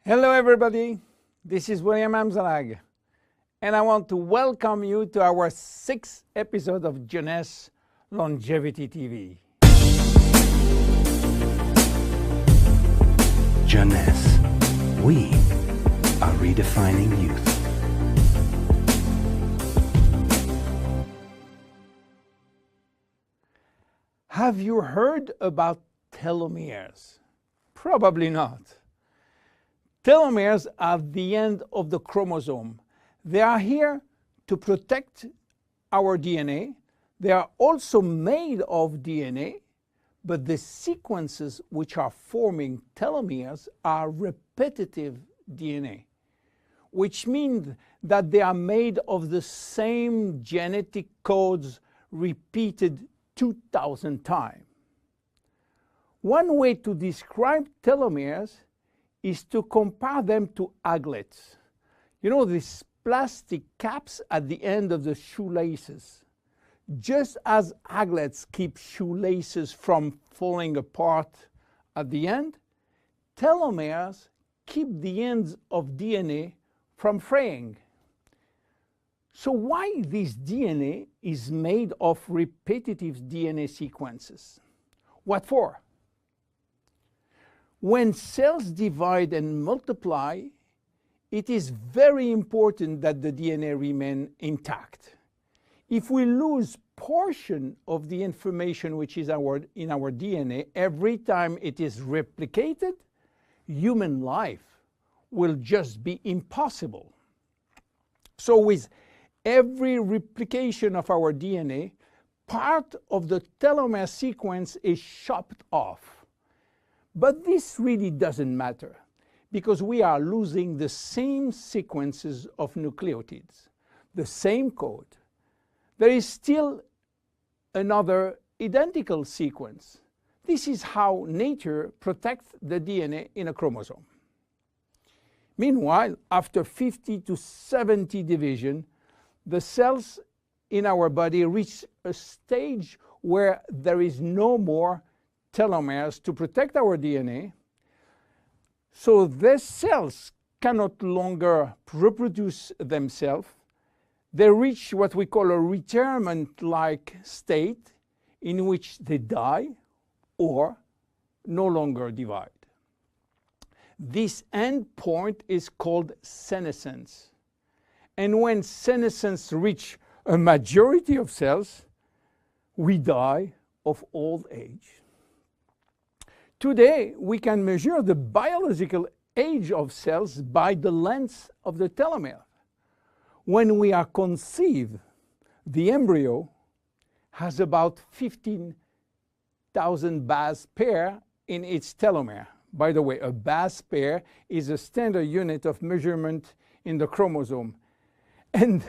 Hello everybody, this is William Amzalag, and I want to welcome you to our 6th episode of Jeunesse Longevity TV. Jeunesse, we are redefining youth. Have you heard about telomeres? Probably not. Telomeres are the end of the chromosome. They are here to protect our DNA. They are also made of DNA, but the sequences which are forming telomeres are repetitive DNA, which means that they are made of the same genetic codes repeated 2,000 times. One way to describe telomeres is to compare them to aglets. You know, these plastic caps at the end of the shoelaces. Just as aglets keep shoelaces from falling apart at the end, telomeres keep the ends of DNA from fraying. So why this DNA is made of repetitive DNA sequences? What for? When cells divide and multiply, it is very important that the DNA remain intact. If we lose portion of the information which is in our DNA every time it is replicated, human life will just be impossible. So with every replication of our DNA, part of the telomere sequence is chopped off. But this really doesn't matter, because we are losing the same sequences of nucleotides, the same code. There is still another identical sequence. This is how nature protects the DNA in a chromosome. Meanwhile, after 50 to 70 division, the cells in our body reach a stage where there is no more telomeres to protect our DNA. So these cells cannot longer reproduce themselves. They reach what we call a retirement-like state in which they die or no longer divide. This end point is called senescence. And when senescence reaches a majority of cells, we die of old age. Today, we can measure the biological age of cells by the length of the telomere. When we are conceived, the embryo has about 15,000 base pair in its telomere. By the way, a base pair is a standard unit of measurement in the chromosome. And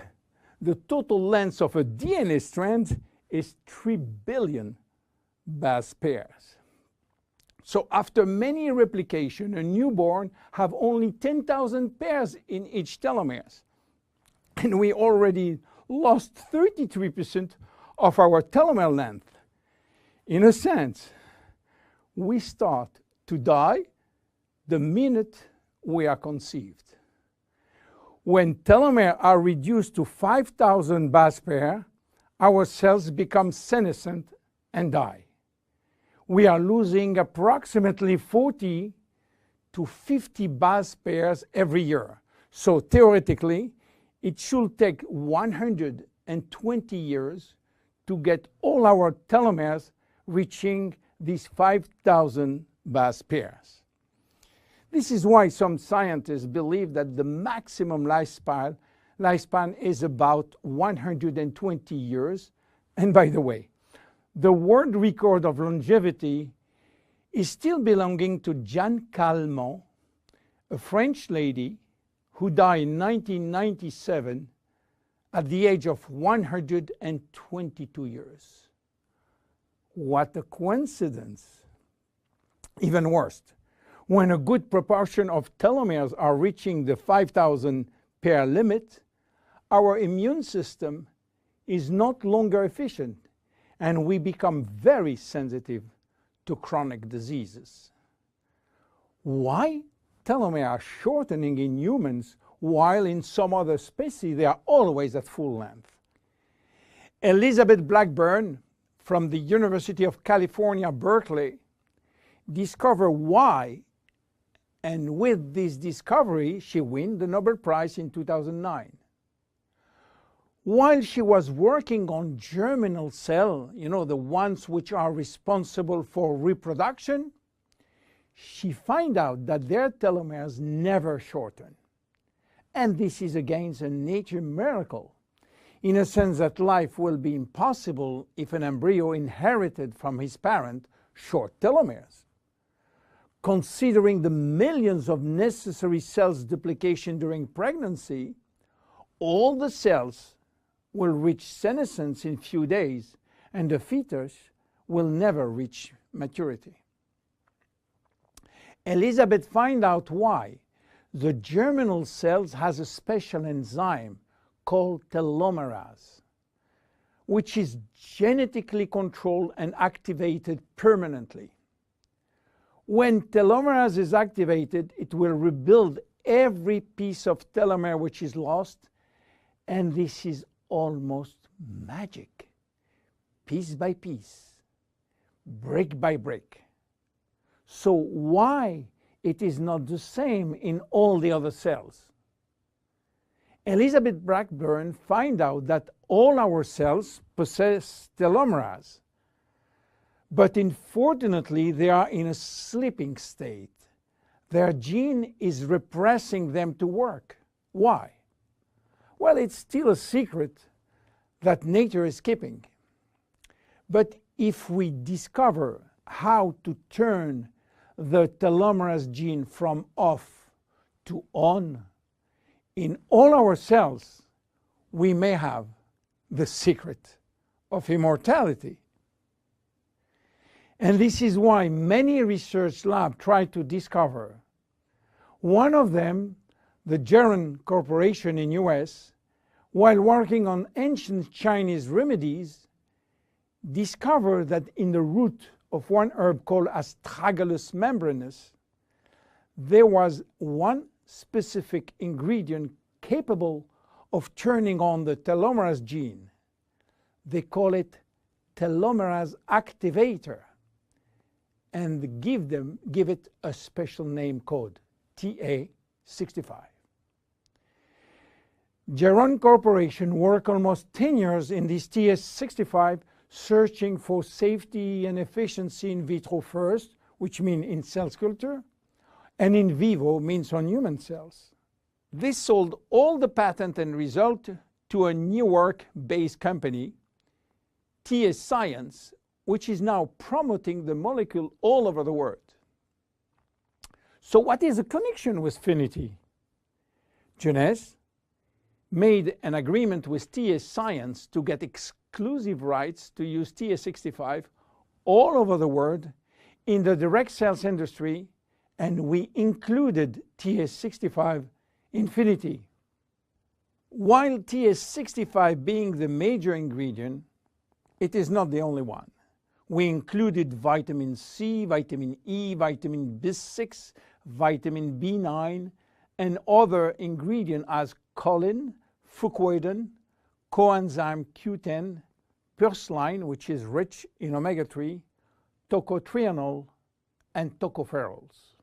the total length of a DNA strand is 3 billion base pairs. So after many replications, a newborn have only 10,000 pairs in each telomeres. And we already lost 33% of our telomere length. In a sense, we start to die the minute we are conceived. When telomeres are reduced to 5,000 base pairs, our cells become senescent and die. We are losing approximately 40 to 50 base pairs every year. So theoretically, it should take 120 years to get all our telomeres reaching these 5,000 base pairs. This is why some scientists believe that the maximum lifespan is about 120 years. And by the way, the world record of longevity is still belonging to Jeanne Calment, a French lady who died in 1997 at the age of 122 years. What a coincidence! Even worse, when a good proportion of telomeres are reaching the 5,000 pair limit, our immune system is not longer efficient, and we become very sensitive to chronic diseases. Why telomeres are shortening in humans, while in some other species they are always at full length. Elizabeth Blackburn from the University of California, Berkeley, discovered why, and with this discovery she won the Nobel Prize in 2009. While she was working on germinal cells, the ones which are responsible for reproduction, she found out that their telomeres never shorten. And this is against a nature miracle, in a sense that life will be impossible if an embryo inherited from his parent short telomeres. Considering the millions of necessary cells duplication during pregnancy, all the cells will reach senescence in few days, and the fetus will never reach maturity. Elizabeth found out why. The germinal cells has a special enzyme called telomerase, which is genetically controlled and activated permanently. When telomerase is activated, it will rebuild every piece of telomere which is lost, and this is almost magic. Piece by piece, brick by brick. So why it is not the same in all the other cells? Elizabeth Blackburn found out that all our cells possess telomerase, but unfortunately they are in a sleeping state. Their gene is repressing them to work. Why? Well, it's still a secret that nature is keeping. But if we discover how to turn the telomerase gene from off to on in all our cells, we may have the secret of immortality. And this is why many research labs try to discover. One of them, the Geron Corporation in US, while working on ancient Chinese remedies, discovered that in the root of one herb called Astragalus membranus, there was one specific ingredient capable of turning on the telomerase gene. They call it telomerase activator, and give it a special name code, TA-65. Geron Corporation worked almost 10 years in this TA-65, searching for safety and efficiency in vitro first, which means in cell culture, and in vivo means on human cells. This sold all the patent and result to a New York-based company, TA Science, which is now promoting the molecule all over the world. So what is the connection with Finiti? Jeunesse made an agreement with TA Science to get exclusive rights to use TA-65 all over the world in the direct cells industry, and we included TA-65 in Finiti. While TA-65 being the major ingredient, it is not the only one. We included vitamin C, vitamin E, vitamin B6, vitamin B9, and other ingredients as choline, fucoidan, coenzyme Q10, purslane, which is rich in omega-3, tocotrienol, and tocopherols.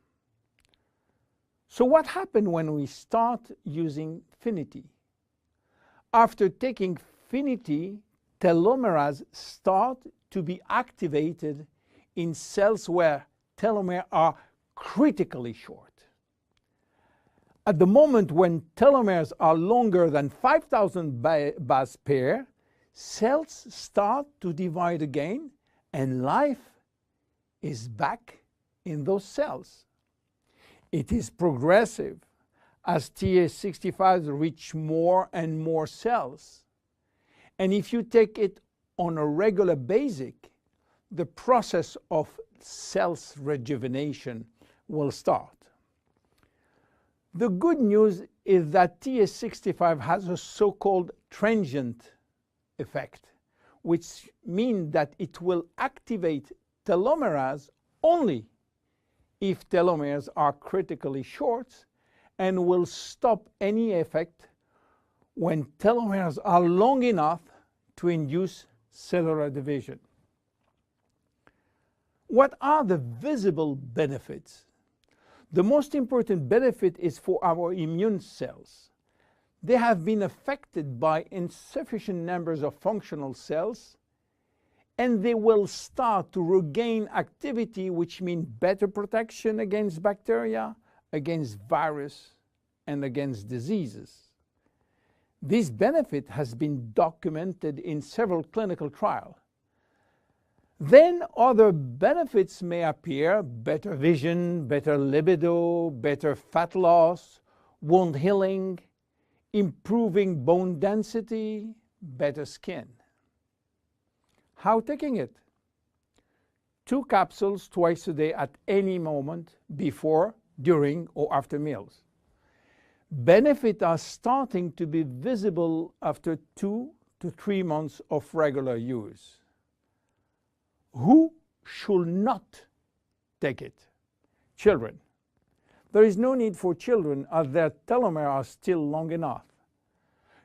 So what happened when we start using Finiti? After taking Finiti, telomerase start to be activated in cells where telomeres are critically short. At the moment when telomeres are longer than 5,000 base pair, cells start to divide again, and life is back in those cells. It is progressive as TA-65 reach more and more cells. And if you take it on a regular basis, the process of cells rejuvenation will start. The good news is that TA-65 has a so-called transient effect, which means that it will activate telomerase only if telomeres are critically short and will stop any effect when telomeres are long enough to induce cellular division. What are the visible benefits? The most important benefit is for our immune cells. They have been affected by insufficient numbers of functional cells, and they will start to regain activity, which means better protection against bacteria, against virus, and against diseases. This benefit has been documented in several clinical trials. Then other benefits may appear: better vision, better libido, better fat loss, wound healing, improving bone density, better skin. How taking it? 2 capsules twice a day at any moment, before, during, or after meals. Benefits are starting to be visible after 2 to 3 months of regular use. Who should not take it? Children. There is no need for children, as their telomeres are still long enough.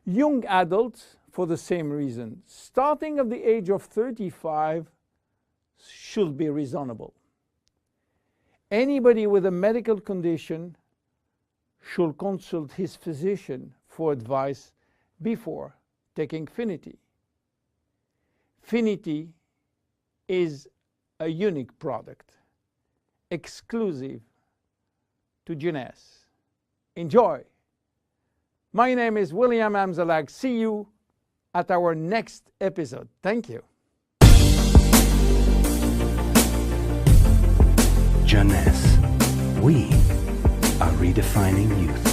Young adults, for the same reason, starting at the age of 35, should be reasonable. Anybody with a medical condition should consult his physician for advice before taking Finiti. Finiti is a unique product, exclusive to Jeunesse. Enjoy! My name is William Amzalag. See you at our next episode. Thank you. Jeunesse. We are redefining youth.